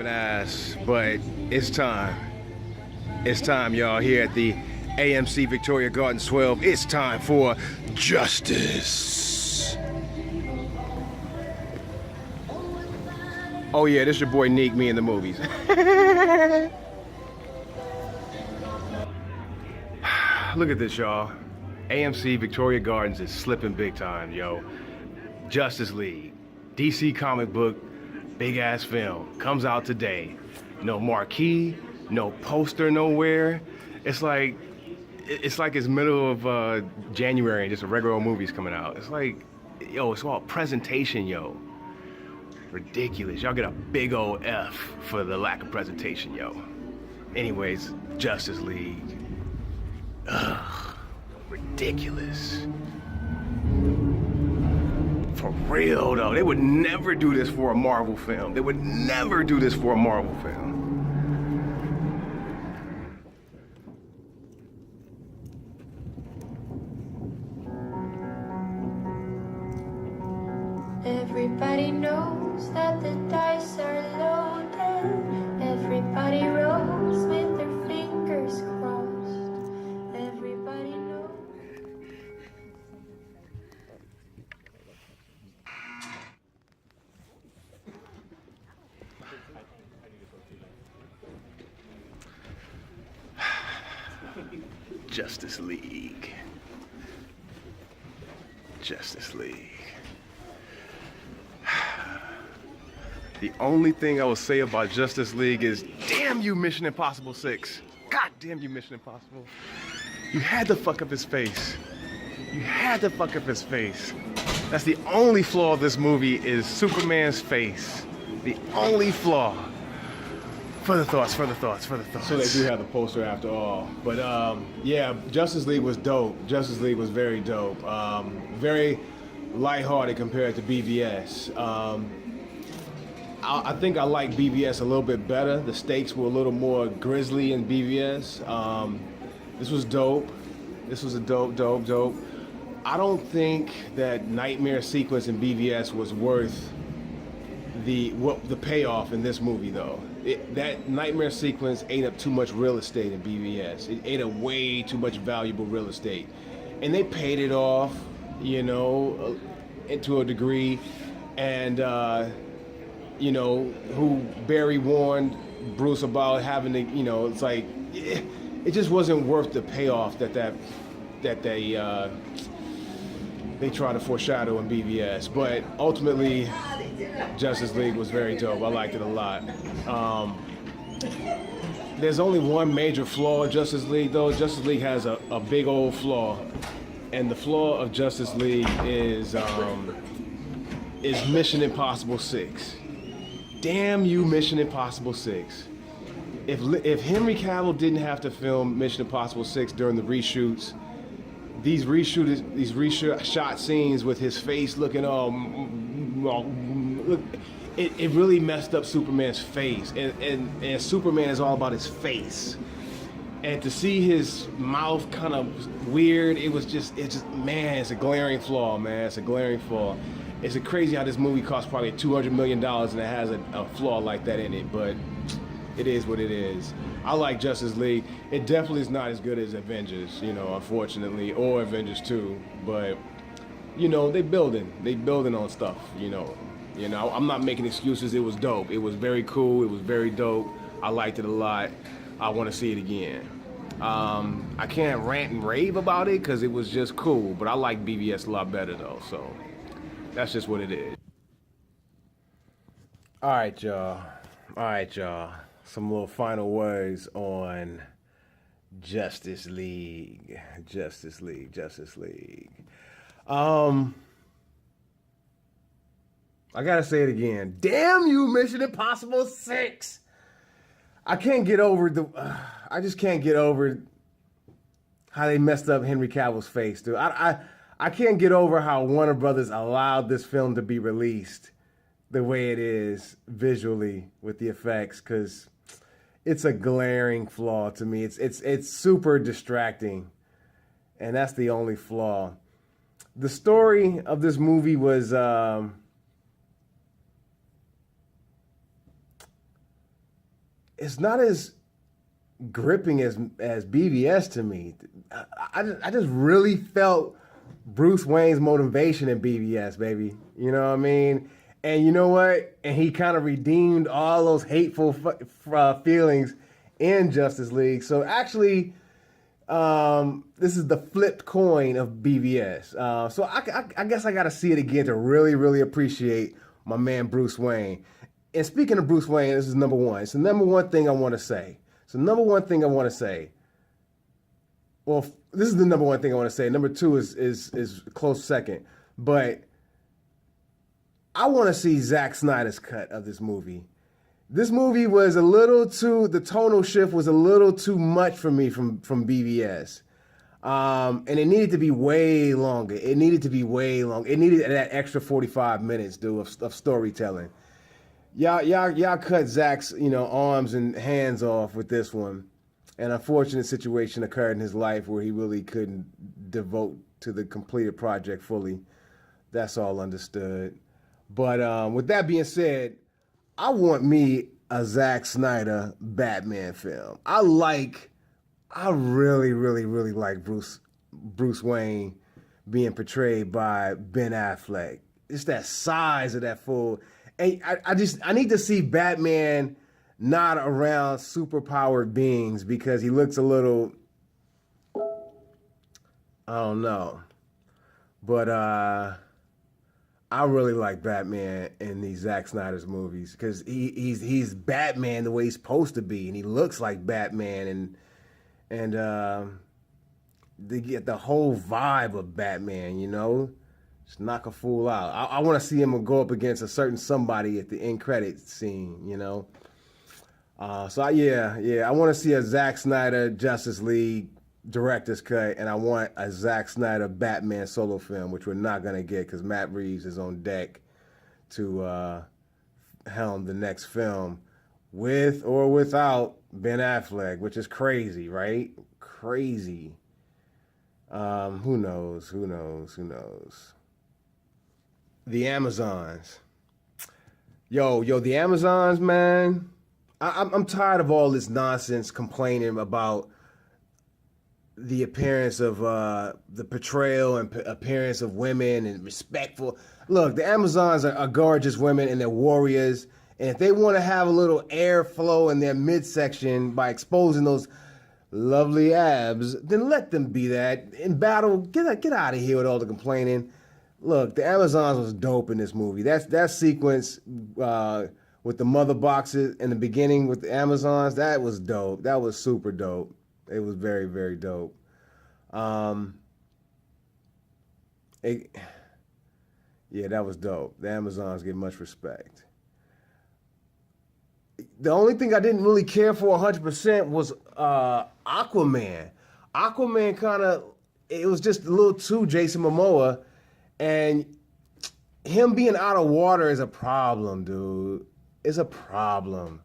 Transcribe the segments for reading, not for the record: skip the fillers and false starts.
saving ass, but it's time. It's time, y'all, here at the AMC Victoria Gardens 12. It's time for justice. Oh yeah, this your boy Neek, me in the movies. Look at this, y'all. AMC Victoria Gardens is slipping big time, yo. Justice League, DC comic book, big ass film, comes out today. No marquee, no poster nowhere. It's like it's middle of January and just a regular old movie's coming out. It's like, yo, it's all presentation, yo. Ridiculous. Y'all get a big old F for the lack of presentation, yo. Anyways, Justice League. Ugh, ridiculous. For real though, they would never do this for a Marvel film. They would never do this for a Marvel film. Everybody knows that the dice are loaded. Everybody rolls with their fingers crossed. Everybody knows. Justice League. Justice League. The only thing I will say about Justice League is, damn you, Mission Impossible 6. God damn you, Mission Impossible. You had to fuck up his face. You had to fuck up his face. That's the only flaw of this movie is Superman's face. The only flaw. Further thoughts. So they do have the poster after all. But yeah, Justice League was dope. Justice League was very dope. Very lighthearted compared to BVS. I think I like BVS a little bit better. The stakes were a little more grisly in BVS. This was dope. This was a dope. I don't think that nightmare sequence in BVS was worth the payoff in this movie though. That nightmare sequence ate up too much real estate in BVS. It ate up way too much valuable real estate. And they paid it off, you know, to a degree. And you know, who Barry warned Bruce about having to, you know, it's like, it just wasn't worth the payoff that they try to foreshadow in BVS. But ultimately, Justice League was very dope. I liked it a lot. There's only one major flaw of Justice League, though. Justice League has a big old flaw. And the flaw of Justice League is Mission Impossible 6. Damn you, Mission Impossible 6. If Henry Cavill didn't have to film Mission Impossible 6 during the reshoots, these reshot scenes with his face looking all, it really messed up Superman's face. And Superman is all about his face. And to see his mouth kind of weird, it's just, man, it's a glaring flaw, man. It's a glaring flaw. It's crazy how this movie cost probably $200 million and it has a flaw like that in it, but it is what it is. I like Justice League. It definitely is not as good as Avengers, you know, unfortunately, or Avengers 2, but, you know, they building on stuff, you know. You know, I'm not making excuses. It was dope. It was very cool. It was very dope. I liked it a lot. I want to see it again. I can't rant and rave about it because it was just cool, but I like BVS a lot better though, so that's just what it is. All right, y'all. Some little final words on Justice League. I gotta say it again. Damn you, Mission Impossible 6! I can't get over I just can't get over how they messed up Henry Cavill's face, dude. I can't get over how Warner Brothers allowed this film to be released the way it is visually with the effects, because it's a glaring flaw to me. It's super distracting, and that's the only flaw. The story of this movie was it's not as gripping as BVS to me. I just really felt Bruce Wayne's motivation in BVS, baby. You know what I mean? And you know what? And he kind of redeemed all those hateful feelings in Justice League. So actually, this is the flipped coin of BVS. So I guess I got to see it again to really, really appreciate my man Bruce Wayne. And speaking of Bruce Wayne, this is number one. It's the number one thing I want to say. So number one thing I want to say. Well, this is the number one thing I want to say. Number two is close second. But I want to see Zack Snyder's cut of this movie. This movie was a little too, the tonal shift was a little too much for me from BVS. And it needed to be way longer. It needed to be way long. It needed that extra 45 minutes, dude, of storytelling. Y'all cut Zack's, arms and hands off with this one. An unfortunate situation occurred in his life where he really couldn't devote to the completed project fully. That's all understood. But with that being said, I want me a Zack Snyder Batman film. I really, really, really like Bruce Wayne being portrayed by Ben Affleck. It's that size of that fool. And I need to see Batman not around superpowered beings because he looks a little, I don't know. But I really like Batman in these Zack Snyder's movies because he's Batman the way he's supposed to be, and he looks like Batman, and they get the whole vibe of Batman, Just knock a fool out. I want to see him go up against a certain somebody at the end credits scene, So I want to see a Zack Snyder Justice League director's cut, and I want a Zack Snyder Batman solo film, which we're not going to get because Matt Reeves is on deck to helm the next film with or without Ben Affleck, which is crazy, right? Crazy. Who knows? The Amazons. Yo, the Amazons, man. I'm tired of all this nonsense complaining about the appearance of the portrayal and appearance of women and respectful. Look, the Amazons are gorgeous women and they're warriors. And if they want to have a little airflow in their midsection by exposing those lovely abs, then let them be that. In battle, get out of here with all the complaining. Look, the Amazons was dope in this movie. That sequence with the mother boxes in the beginning with the Amazons, that was dope. That was super dope. It was very, very dope. That was dope. The Amazons get much respect. The only thing I didn't really care for 100% was Aquaman. Aquaman it was just a little too Jason Momoa. And him being out of water is a problem, dude. It's a problem.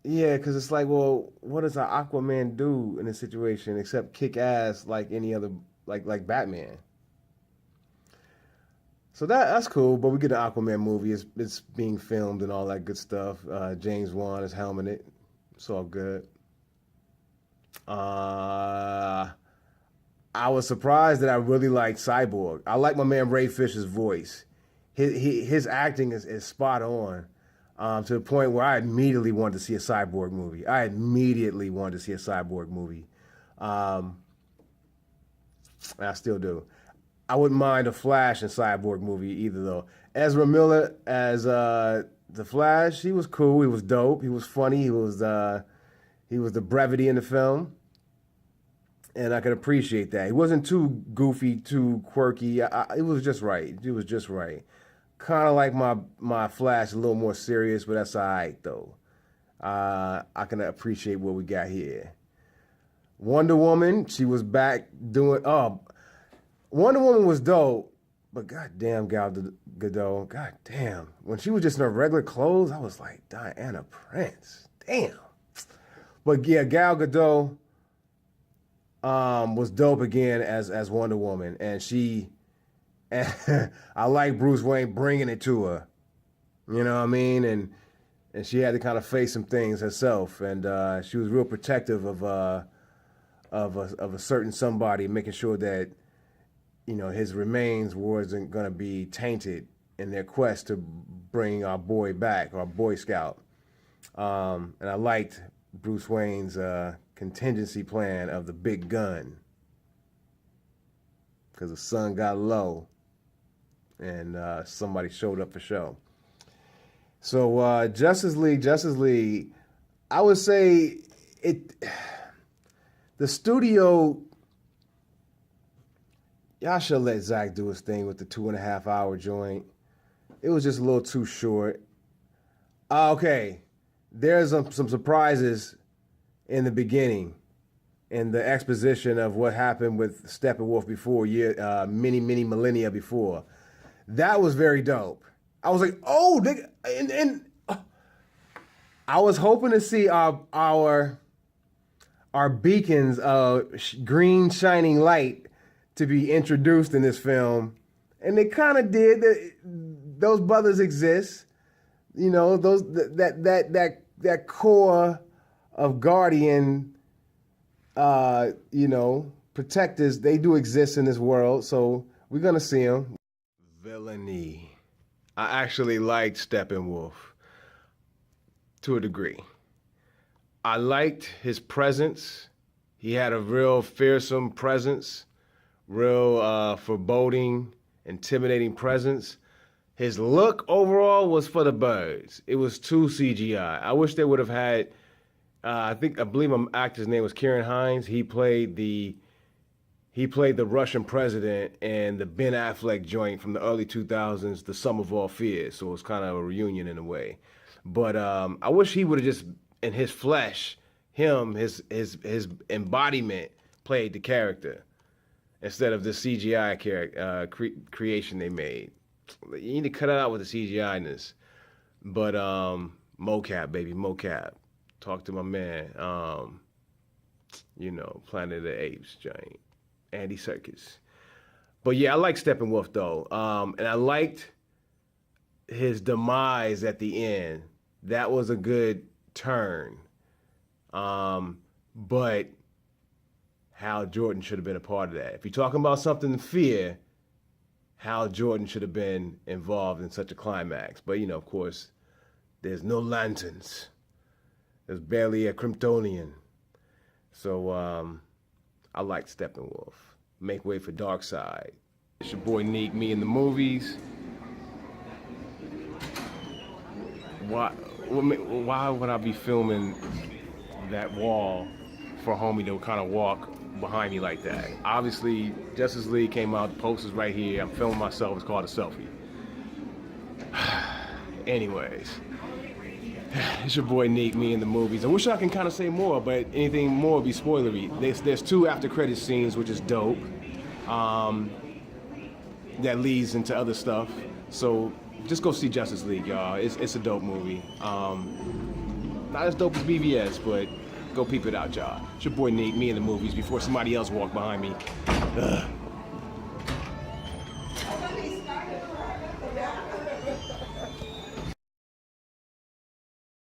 Yeah, because it's like, well, what does an Aquaman do in this situation except kick ass like any other, like Batman? So that's cool, but we get an Aquaman movie. It's being filmed and all that good stuff. James Wan is helming it. It's all good. I was surprised that I really liked Cyborg. I like my man Ray Fisher's voice. His acting is spot on. To the point where I immediately wanted to see a Cyborg movie. I still do. I wouldn't mind a Flash and Cyborg movie either, though. Ezra Miller as the Flash, he was cool. He was dope. He was funny. He was the brevity in the film, and I could appreciate that. He wasn't too goofy, too quirky. It was just right. It was just right. Kind of like my Flash, a little more serious, but that's all right, though. I can appreciate what we got here. Wonder Woman, she was back doing... Wonder Woman was dope, but goddamn Gal Gadot, goddamn. When she was just in her regular clothes, I was like, Diana Prince, damn. But yeah, Gal Gadot was dope again as Wonder Woman, and I like Bruce Wayne bringing it to her. You know what I mean? And she had to kind of face some things herself, and she was real protective of a certain somebody, making sure that his remains wasn't going to be tainted in their quest to bring our boy back, our Boy Scout. And I liked Bruce Wayne's contingency plan of the big gun, because the sun got low and somebody showed up for show. So Justice League, I would say the studio, y'all should let Zach do his thing with the 2.5 hour joint. It was just a little too short. Okay, there's some surprises in the beginning, in the exposition of what happened with Steppenwolf before, many millennia before. That was very dope. I was like, oh, I was hoping to see our beacons of green shining light to be introduced in this film, and they kind of did. Those brothers exist, those that core of guardian, protectors. They do exist in this world, so we're gonna see them. Villainy. I actually liked Steppenwolf to a degree. I liked his presence. He had a real fearsome presence, real foreboding, intimidating presence. His look overall was for the birds. It was too CGI. I wish they would have had, I believe my actor's name was Kieran Hines. He played the Russian president in the Ben Affleck joint from the early 2000s, The Sum of All Fears. So it was kind of a reunion in a way. But I wish he would have just, in his flesh, his embodiment played the character instead of the CGI creation they made. You need to cut it out with the CGI-ness. But mocap, baby, mocap. Talk to my man. Planet of the Apes joint. Andy Serkis. But yeah, I like Steppenwolf though. And I liked his demise at the end. That was a good turn. But Hal Jordan should have been a part of that. If you're talking about something to fear, Hal Jordan should have been involved in such a climax. But of course, there's no lanterns. There's barely a Kryptonian. So I like Steppenwolf. Make way for Darkseid. It's your boy Neek, me in the movies. Why would I be filming that wall for homie to kind of walk behind me like that? Obviously, Justice League came out, the poster's right here. I'm filming myself, it's called a selfie. Anyways. It's your boy Neek, me in the movies. I wish I can kind of say more, but anything more would be spoilery. There's 2 after credit scenes, which is dope. That leads into other stuff. So just go see Justice League, y'all. It's a dope movie. Not as dope as BVS, but go peep it out, y'all. It's your boy Neek, me in the movies, before somebody else walked behind me. Ugh.